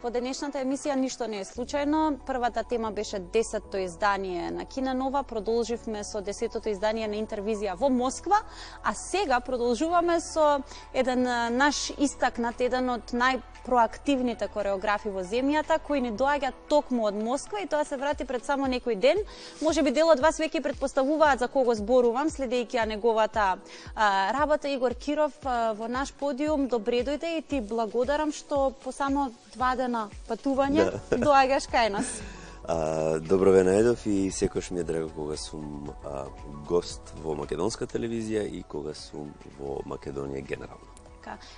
Во денешната емисија ништо не е случајно. Првата тема беше 10-то издание на Кина Нова, продолживме со 10-то издание на Интервизија во Москва, а сега продолжуваме со еден наш истакнат, еден од најпроактивните кореографи во земјата, кој ни доаѓа токму од Москва и тоа се врати пред само некој ден. Можеби дел од вас веќе претпоставуваат за кого зборувам, следејќи ја неговата работа. Игор Киров во наш подиум, добре дојде и ти благодарам што по само 2 дена патување доаѓаш кај нас. Добро ве најдов и секојаш ми е драго кога сум гост во македонска телевизија и кога сум во Македонија генерално.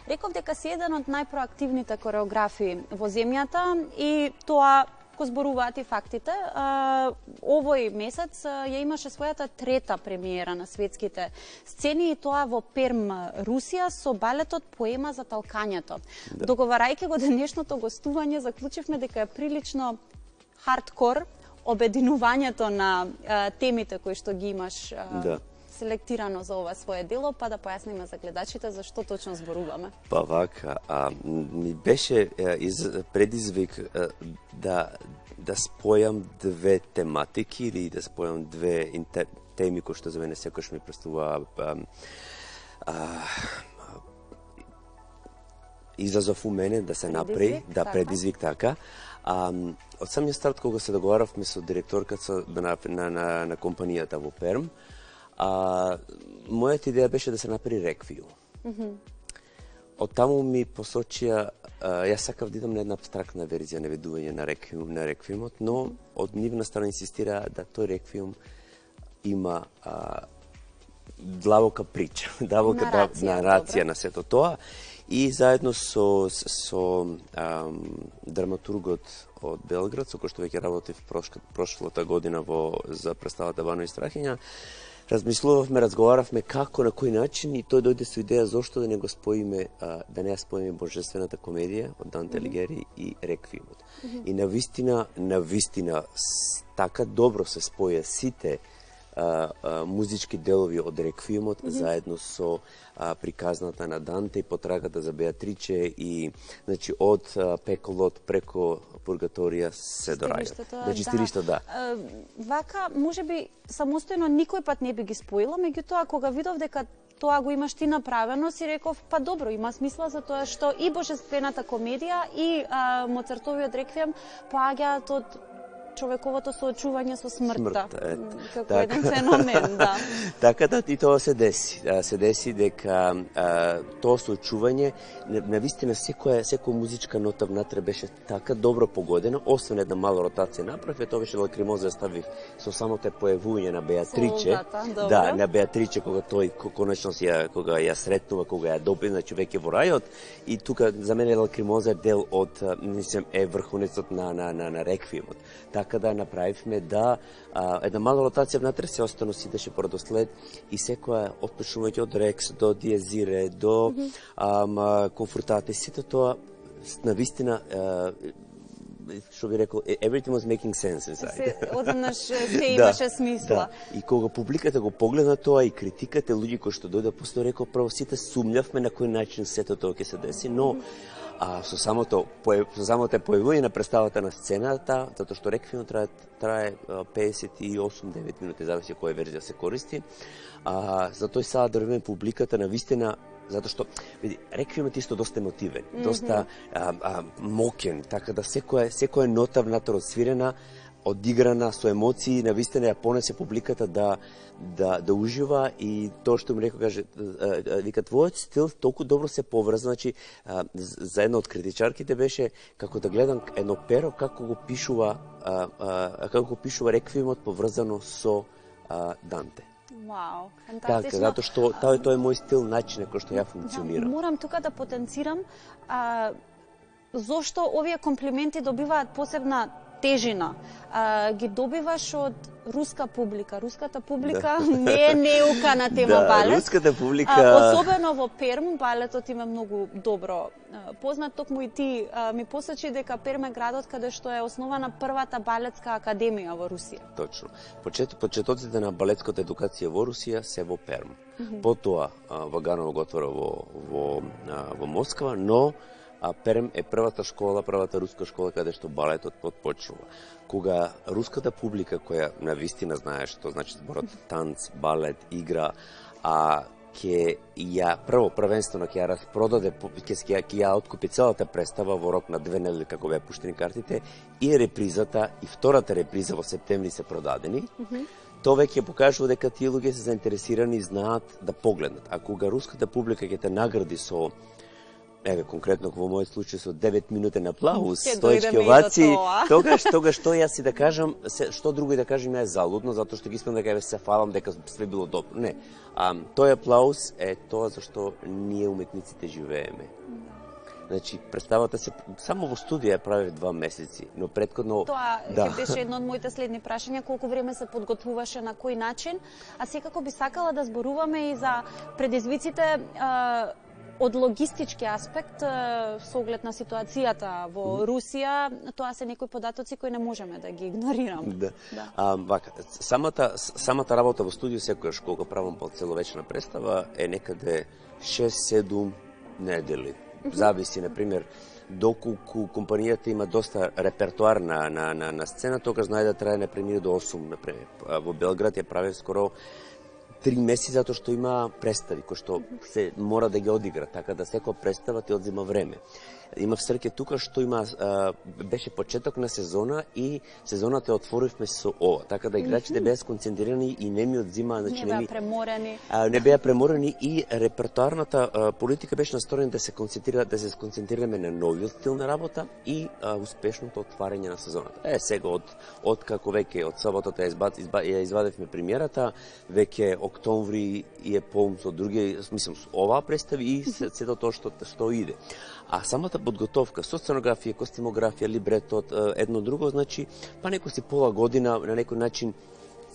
Реков дека си еден од најпроактивните кореографи во земјата и тоа го зборуваат и фактите. Овој месец ја имаше својата 3-та премиера на светските сцени и тоа во Перм, Русија, со балетот Поема за талкањето. Договарајќи го денешното гостување, заклучивме дека е прилично хардкор обединувањето на темите кои што ги имаш селектирано за ова свое дело, па да појасниме за гледачите за што точно зборуваме. Па вака, ми беше предизвик да спојам 2 тематики или да спојам 2 теми кои што за мене секојаш ми представува изазов у мене да се направи, предизвик така. Од самиот старт кога се договаравме со директорката на компанијата во Перм, мојата идеја беше да се направи реквиум. Од таму ми посочија, јас сакав да идам на една абстрактна верзија на ведување на реквиумот, но од нивна страна инсистира да тој реквиум има длабока прича, длабока нарација на сето тоа. И заедно со драматургот од Белград, со кој што веќе работев прошлата година за представата Бано и Страхиња, разговаравме како, на кој начин, и тој дојде со идеја зошто да не го споиме, да не ја споиме Божествената комедија од Данте Алигери и реквиумот. И навистина така добро се споја сите музички делови од реквиумот заедно со приказната на Данте и потрагата за Беатриче и значи од пеколот преко пургаторија се дораѓа. Значи стилишто Вака можеби самостојно никој пат не би ги споила, меѓутоа кога видов дека тоа го имаш ти направено, си реков, па добро, има смисла за тоа што и Божествената комедија и Моцартовиот реквием поаѓаат од човековото соочување со смртта. Како еден феномен, Така и тоа се деси. Се деси дека тоа соочување, навистина секоја музичка нота внатре беше така добро погодена, освен една мала ротација направив, тоа беше лакримоза ставив со самото појавување на Беатриче. На Беатриче кога тој конечно кога ја сретнува, кога ја добие, значи веќе во рајот, и тука за мене лакримоза е дел од, мислам, врхунецот на реквиемот. Така да направивме една мала ротација внатре, се остану сидеше по родослед и секоја отпочнувајќи од рекс до диезире, до конфортате, сите тоа навистина што би рекол, everything was making sense inside. Однаш се имаше смисла. И кога публиката го погледна тоа и критикате, луѓе кои што дојде после рекол, прво сите сумњавме на кој начин сето тоа ќе се деси, но со самото појавување на представата на сцената, затоа што реквиемот трае 58-9 минути, зависи која верзија се користи. За тој саат да време публиката навистина, затоа што реквиемот исто доста емотивен, доста мокен, така да секоја нота внатре одсвирена, одиграна со емоции, навистина ја понесе публиката да ужива и тоа што ми рекол, каже, вика, твојот стил толку добро се поврза, значи, за една од критичарките беше како да гледам едно перо како го пишува реквиемот поврзано со Данте. Вау, фантастично. Така, затоа што тоа е мој стил, начин кој што ја функционирам. Морам тука да потенцирам зошто овие комплименти добиваат посебна тежина. Ги добиваш од руска публика. Руската публика не е неука на тема балет. Руската публика... Особено во Перм, балетот има многу добро познат. Токму и ти ми посочи дека Перм е градот каде што е основана првата балетска академија во Русија. Точно. Почетоците на балетската едукација во Русија се во Перм. Потоа Ваганово го отвора во Москва, но А Перем е првата руска школа каде што балетот почнува. Кога руската публика која навистина знае што значи зборот танц, балет, игра, ќе ја првенствено ќе ја распродаде, ќе ја откупи целата представа во рок на 2 недели како беа пуштени картите и репризата и втората реприза во септември се продадени. Тоа веќе покажува дека тие луѓе се заинтересирани и знаат да погледнат. А кога руската публика ќе те награди со конкретно во мојот случај со 9 минутен аплауз, стоечки овации, тогаш што јас си да кажам, што друго и да кажам е залудно, затоа што ги искам дека се фалам дека све било добро. Не. Тој аплауз е тоа за што ние уметниците живееме. Значи, представата се само во студија ја правев 2 месеци, но претходно тоа ќе беше едно од моите следни прашања, колку време се подготвуваше, на кој начин, а секако би сакала да зборуваме и за предизвиците од логистички аспект, со оглед на ситуацијата во Русија, тоа се некои податоци кои не можеме да ги игнорираме. Вака, самата работа во студио секојаш кога правам по целовечна представа е некаде 6-7 недели. Зависи, например, доколку компанијата има доста репертуар на сцена, тогаш знае да трае на премиер до 8, например. Во Белград ја правев скоро 3 месеци затоа што има представи кои што се мора да ги одигра, така да секоја представа ти одзема време. Имав среќа тука што беше почеток на сезона и сезоната ја отворивме со ова, така да играчите беа сконцентрирани и не ми одзима, значи не беа преморени. Не беа преморени и репертуарната политика беше настроена да се сконцентрираме на новиот стил на работа и успешното отварање на сезоната. Сега од како веќе од саботата ја извадевме премиерата, веќе октомври е полн со други, мислам, со оваа представи и сето тоа што иде. А самата подготовка со сценографија, костимографија, либретот, едно друго, значи, па некој си пола година, на некој начин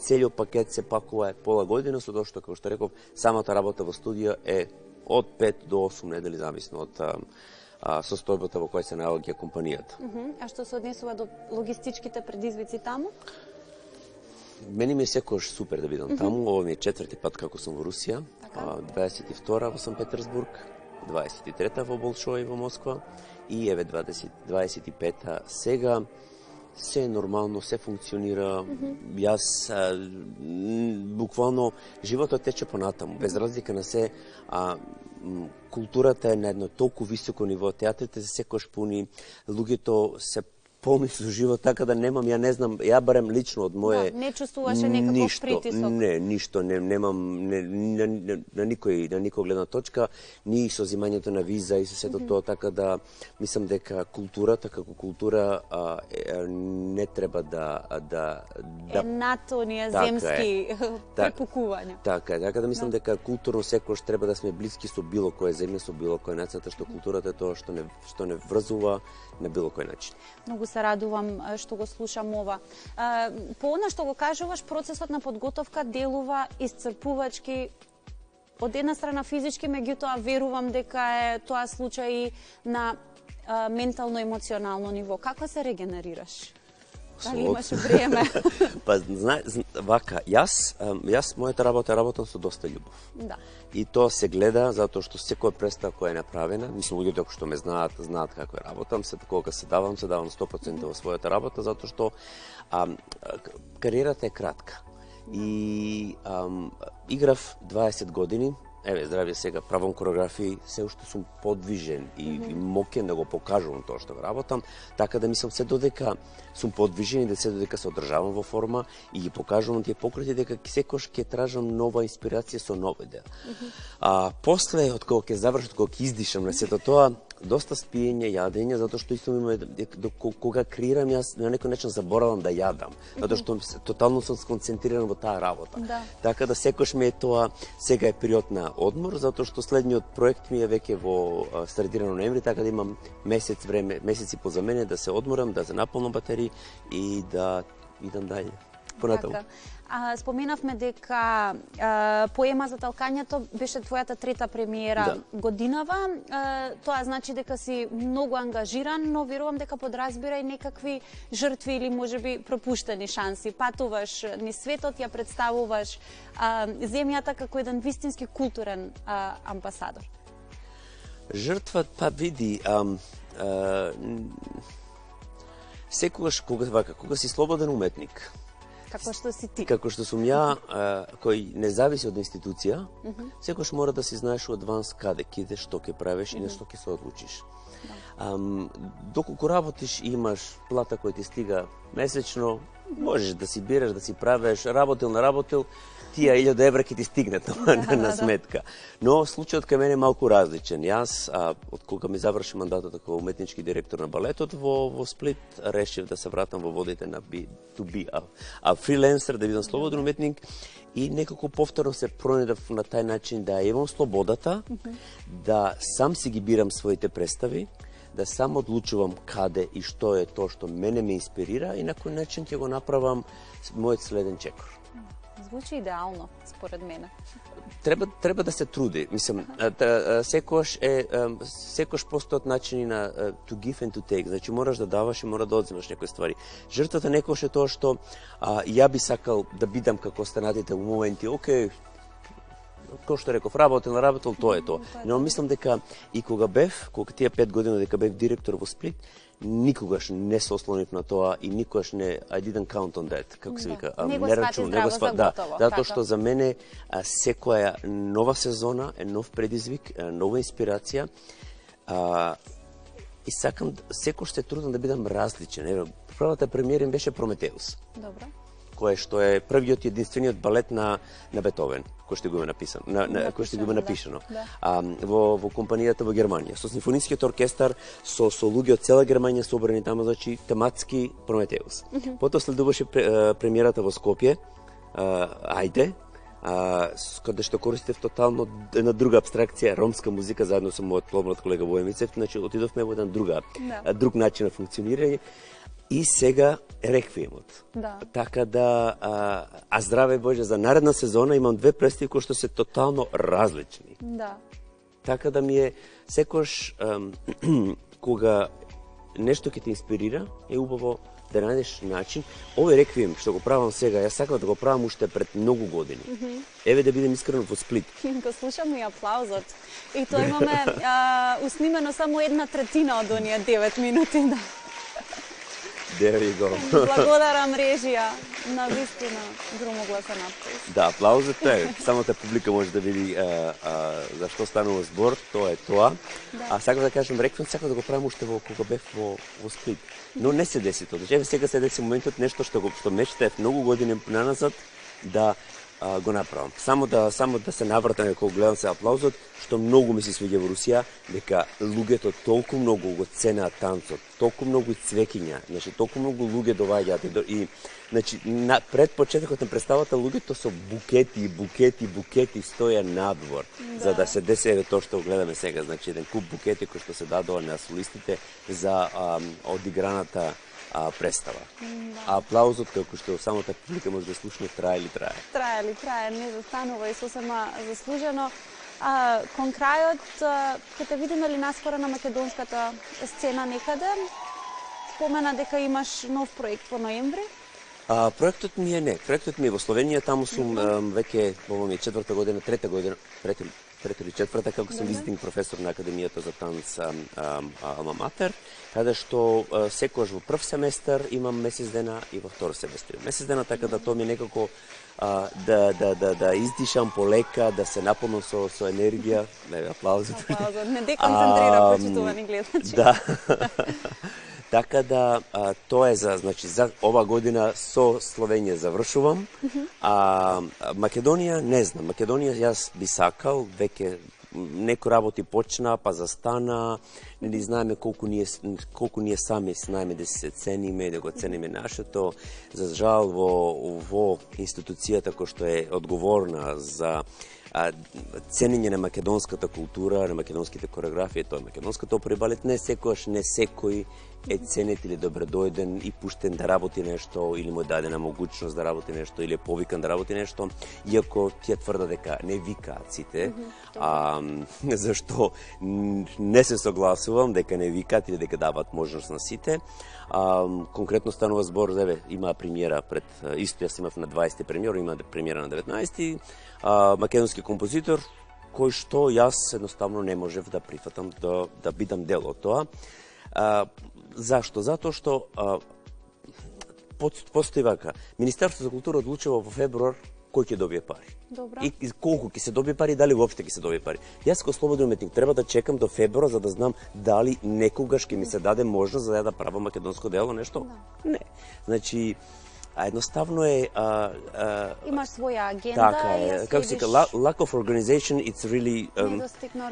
целиот пакет се пакува пола година, со тоа што, како што реков, самата работа во студија е од 5 до 8 недели, зависно од состојбата во која се наоѓа компанијата. А што се однесува до логистичките предизвици таму? Мене ми е секојаш супер да бидам таму, ова ми е 4-ти пат како сум во Русија, 22 во Сан Петерсбург, 23-та во Болшој во Москва и 25-та сега. Се е нормално, се функционира. Јас буквално животот тече понатаму, без разлика на се. Културата е на едно толку високо ниво, театрите се секојаш пуни, луѓето се полни со живот, така да немам, ја не знам, ја барем лично од моје... не чувствуваше некаков притисок? Не, ништо, немам на никој гледна точка, ни со зимањето на виза и со сето тоа, така да мислам дека културата како култура не треба да е над оние земски препукувања. Така да мислам дека културно секојаш треба да сме блиски со било која земја, со било која нација, што културата е тоа што не врзува на било кој начин. Многу се радувам што го слушам ова. По она што го кажуваш, процесот на подготовка делува исцрпувачки од една страна физички, меѓутоа верувам дека е тоа случај на ментално-емоционално ниво. Како се регенерираш? Дали имаш време? Па, вака, јас мојата работам со доста љубов. Да. И тоа се гледа затоа што секоја представа која е направена, мислам луѓето што ме знаат како е работам, кога се давам 100% во својата работа, затоа што кариерата е кратка. И играв 20 години, здравје сега, правам кореографии, се уште сум подвижен и мокен да го покажувам тоа што работам, така да мислам се додека сум подвижен и да се додека се одржавам во форма и ги покажувам тие покрити, дека секојаш ќе тражам нова инспирација со нова идеја. После, од кога ќе завршам, кога ќе издишам на сето тоа, доста спиење, јадење, затоа што исто има кога креирам, јас на некој начин заборавам да јадам, затоа што тотално сум сконцентриран во таа работа. Така да секојаш ми е тоа, сега е период на одмор, затоа што следниот проект ми е веќе во средина ноември, така да имам месеци поза мене да се одморам, да се наполнам батерии и да идам дале. Понатаму. Споменавме дека поема за талкањето беше твојата трета премиера годинава. Тоа значи дека си многу ангажиран, но верувам дека подразбира и некакви жртви или можеби пропуштени шанси. Патуваш низ светот, ја представуваш земјата како еден вистински културен амбасадор. Жртва, па види, секогаш кога си слободен уметник, Како што си ти. како што сум ја, кој не зависи од институција, секогаш мора да си знаеш одванс каде ќе идеш, што ќе правиш и на што ќе се одлучиш. Доколку работиш и имаш плата која ти стига месечно, можеш да си бираш, да си правиш, работил, тие 1000 евра ќе ти стигнат на сметка. Но случајот кај мене е малку различен. Јас, од кога ми заврши мандатот како уметнички директор на балетот во Сплит, решив да се вратам во водите на to be a freelancer, да бидам слободен уметник и некако повторно се пронајдов на тај начин да имам слободата, да сам си ги бирам своите представи, да сам одлучувам каде и што е тоа што мене ме инспирира и на кој начин ќе го направам мојот следен чекор. Звучи идеално, според мене. Треба да се труди. Мислам, секојаш постојат начини на to give and to take. Значи мораш да даваш и мора да одземаш некои ствари. Жртвата некојаш е тоа што ја би сакал да бидам како останатите во моменти, окей, кој што реков, работел, тоа е тоа. Но мислам дека и кога тие 5 години дека бев директор во Сплит, никогаш не се ослонив на тоа и никогаш не I didn't count on that, како се вика, не рачунам, затоа што за мене секоја нова сезона е нов предизвик, нова инспирација. И сакам секој што е трудно да бидам различен. Ево, првата премиера им беше Прометеус. Добро. Кој што е првиот и единствениот балет на Бетовен, кој што го има написано, кој што го има напишано. Во компанијата во Германија, со симфонискиот оркестар, со луѓе од цела Германија собрани таму, значи тематски Прометеус. Потоа следуваше премиерата во Скопје, Ајде, каде што користев тотално една друга абстракција, ромска музика, заедно со мојот помлад колега Војмицев, значи отидовме во еден друг начин на функционирање. И сега Реквиемот. Така да, здраве Боже, за наредна сезона имам 2 представи кои што се тотално различни. Така да ми е секојаш кога нешто ќе те инспирира, е убаво да најдеш начин. Овој Реквием што го правам сега, јас сакам да го правам уште пред многу години. Еве да бидем искрен во Сплит. Го слушам и аплаузот. И тоа имаме уснимено само 1/3 од оние 9 минути. There you go. Благодарам режија, на вистина громогласен аплауз. Да, аплаузот е, самата публика може да види за што станува збор, тоа е тоа. Сакам да кажам, Реквием сакам да го правам уште кога бев во Сплит. Но не се деси тоа. Значи, сега се деси моментот нешто што мечтаев многу години наназад да го направам. Само да се навратам кога гледам се аплаузот, што многу ми се свиѓа во Русија, дека луѓето толку многу го ценеат танцот, толку многу цвеќиња, значи толку многу луѓе доаѓаат и значи пред почетокот на представата луѓето со букети стоја надвор за да се деси еве тоа што гледаме сега, значи еден куп букети кои што се дадоа на солистите за одиграната представа. Аплаузот, како што самата публика може да слушне, трае, не застанува и сосема заслужено. Кон крајот, ќе те видиме ли наскоро на македонската сцена некаде? Спомена дека имаш нов проект во ноември? Проектот ми е во Словенија, таму сум веќе во ми 4-та година, 3-та година, трета или четврта, како сум визитинг професор на Академијата за танц Алма Матер, каде што секогаш во прв семестар имам месец дена и во втор семестар. Месец дена, така да тоа ми некако да издишам полека, да се наполнам со енергија. Аплаузот. Не деконцентрира почитувани гледачи. Да. Така да тоа е за ова година со Словенија завршувам. Македонија не знам. Македонија јас би сакал, веќе некои работи почна, па застана. Не знаеме колку ние сами знаеме да се цениме, да го цениме нашето. За жал во институцијата која што е одговорна за ценење на македонската култура, на македонските кореографии, тоа е македонската опера и балет, не секој е ценет или добредојден и пуштен да работи нешто, или му е дадена могуćност да работи нешто, или е повикан да работи нешто, иако тие тврда дека не викаат сите, зашто не се согласувам дека не викаат или дека даваат можност на сите. Конкретно станува збор, има премиера пред, исто јас имав на 20 премиера, има премиера на 19, македонски композитор, кој што јас едноставно не можев да прифатам да бидам дел од тоа. Зашто? Затоа што постои вака. Министерството за култура одлучува во февруар кој ќе добие пари. Добро. И колку ќе се добие пари, дали воопште ќе се добие пари. Јас како слободен уметник треба да чекам до февруар за да знам дали некогаш ќе ми се даде можност за да правам македонско дело нешто? Не. Значи, едноставно е имаш своја агенда. Така е. Како се кажа, lack of organization, it's really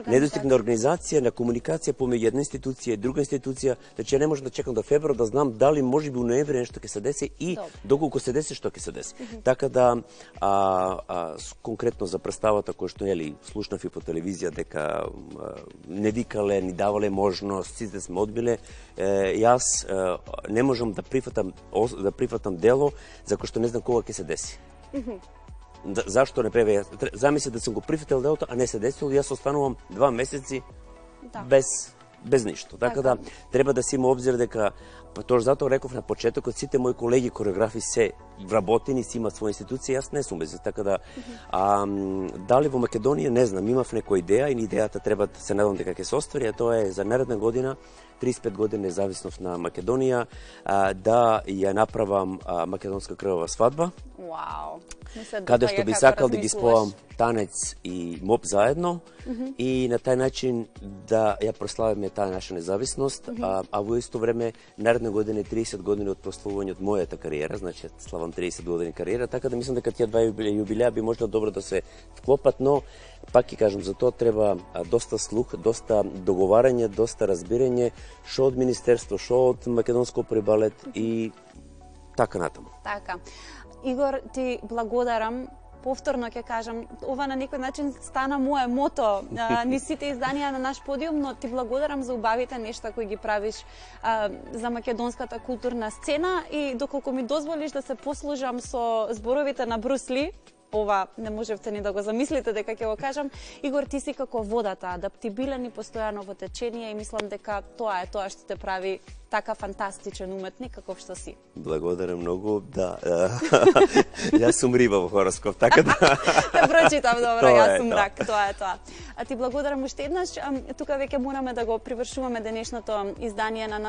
недостиг на организација, на комуникација помеѓу една институција и друга институција, значи не можам да чекам до февруар да знам дали можеби у ноември нешто ќе се деси и доколку се деси што ќе се деси. Така да конкретно за представата која што нели слушнав и по телевизија дека не викале, ни давале можност, сите сме одбиле, јас не можам да прифатам дело за кој што не знам кога ќе се деси. Зашто не преве? Замисли да сум го прифатил делото, а не се десило, јас останувам 2 месеци без ништо. Така да треба да си има обзир дека тоа затоа реков на почетокот, сите мои колеги кореографи се вработени, си имаат своја институција, јас не сум без. Така да дали во Македонија не знам, имав некоја идеја и идејата треба да се надам дека ќе се оствари, а тоа е за наредна година 35 години независност на Македонија, да ја направам македонска крвава свадба. Вау. Каде што би сакал да ги споам танец и моп заедно и на тај начин да ја прославиме таа наша независност, а во исто време наредна година е 30 години од прославување од мојата кариера, значи славам 30 години кариера, така да мислам дека тие два јубилеа би можело добро да се вклопат, но пак ќе кажам, за тоа треба доста слух, доста договарање, доста разбирање, шо од Министерство, шо од Македонско прибалет и така натаму. Така. Игор, ти благодарам. Повторно ќе кажам, ова на некој начин стана мое мото ни сите изданија на наш подиум, но ти благодарам за убавите нешта кои ги правиш за македонската културна сцена и доколку ми дозволиш да се послужам со зборовите на Брус Ли, ова не можевте ни да го замислите дека ќе го кажам, Игор, ти си како водата, адаптибилен и постојано во течение и мислам дека тоа е тоа што те прави така фантастичен уметник каков што си. Благодарам многу, да. Јас сум риба во хороскоп, така да. Те прочитам добро, јас сум рак, тоа е тоа. А ти благодарам уште еднаш, тука веќе мораме да го привршуваме денешното издание на наш